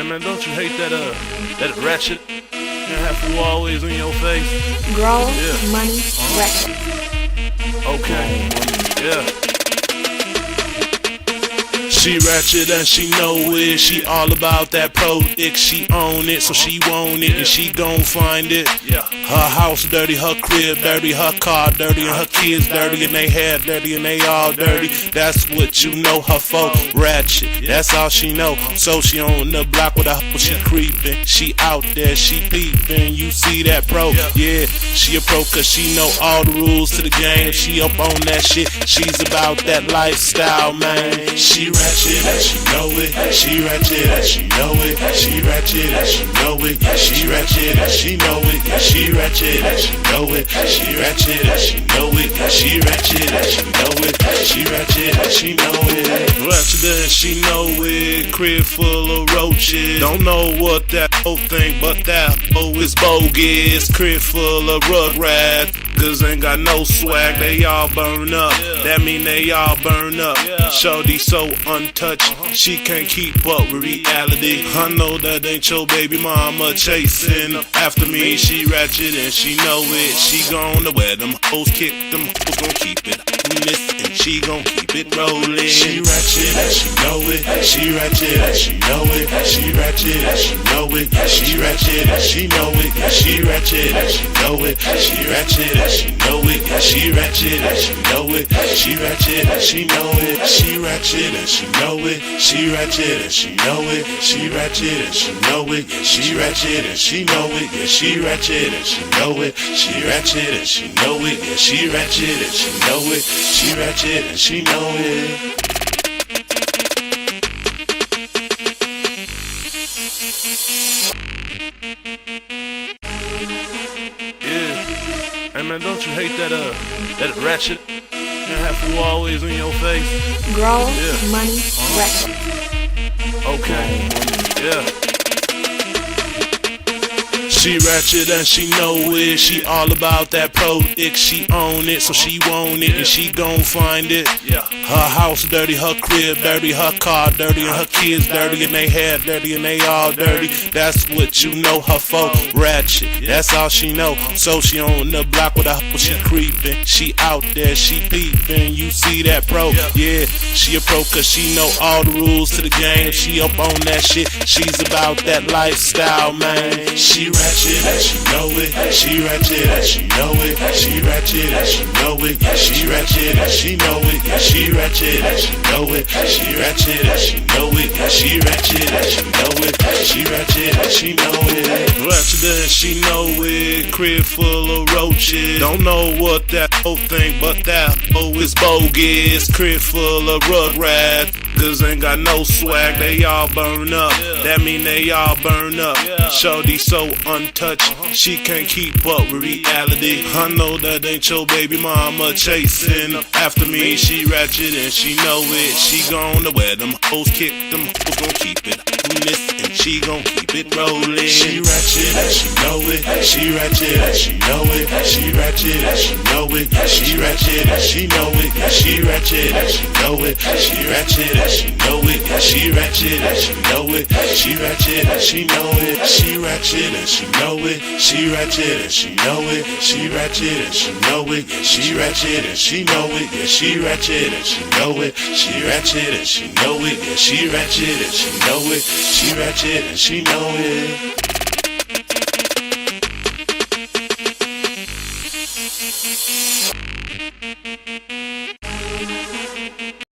man, don't you hate that Ratchet? You have to always in your face. Grow, Yeah. money, Ratchet. Okay, yeah. She ratchet and she know it. She all about that pro dick. She own it, so she want it, and she gon' find it. Her house dirty, her crib dirty, her car dirty, and her kids dirty, and they hair dirty, and they all dirty. That's what you know her for. Ratchet, that's all she know. So she on the block with a hoe, she creepin'. She out there, she peepin'. You see that pro? Yeah, she a pro cause she know all the rules to the game. She up on that shit, she's about that lifestyle, man. She ratchet and she know it. She ratchet and she know it. She ratchet and she know it. She ratchet and she know it. She ratchet and she know it. She ratchet and she know it. She ratchet and she know it. She ratchet and she know it. Ratchet and she know it. Crib full of roaches. Don't know what that hoe think, but that hoe is bogus. Crib full of rugrats. Cause ain't got no swag, they all burn up. That mean they all burn up. Shorty so untouched, she can't keep up with reality. I know that ain't your baby mama chasing after me. She ratchet and she know it. She gonna wear them hoes, kick them hoes, gon' keep it and she gon' keep it rolling. She ratchet and she know it. She ratchet and she know it. She ratchet and she know it. She ratchet and she know it. She ratchet and she know it. She ratchet and she know it. She ratchet and she know it. She ratchet and she know it. She ratchet and she know it. She ratchet and she know it. She ratchet and she know it. She ratchet and she know it. Yeah, she ratchet and she know it. She ratchet and she know it. Yeah, she ratchet and she know it. She ratchet and she know it. Hey man, don't you hate that Ratchet? You have to always in your face. Grow, money, Ratchet. Okay, yeah. She ratchet and she know it. She all about that pro dick. She own it, so she want it, and she gon' find it. Her house dirty, her crib dirty, her car dirty, and her kids dirty, and they hair dirty, and they all dirty. That's what you know her for. Ratchet, that's all she know. So she on the block with a hoe, she creepin'. She out there, she peepin'. You see that pro? Yeah, she a pro cause she know all the rules to the game. She up on that shit, she's about that lifestyle, man. She ratchet and she know it. She ratchet and she know it. She ratchet and she know it. She ratchet and she know it. She ratchet and she know it. She ratchet and she know it. She ratchet and she know it. She ratchet and she know it. Ratchet and she know it. Crib full of roaches. Don't know what that hoe think, but that hoe is bogus. Crib full of rugrats. Cause ain't got no swag, they all burn up. That mean they all burn up. Shorty so untouched, she can't keep up with reality. I know that ain't your baby mama chasing after me. She ratchet and she know it. She gonna wear them hoes, kick them hoes, gon' keep it and she gon' keep it rolling. She ratchet and she know it. She ratchet and she know it. She ratchet and she know it. She ratchet and she know it. She ratchet and she know it. She ratchet and she know it. She ratchet and she know it. She ratchet and she know it. She ratchet and she know it. She ratchet and she know it. She ratchet and she know it. She ratchet and she know it. Yeah, she ratchet and she know it. She ratchet and she know it. Yeah, she ratchet and she know it. She ratchet and she know it.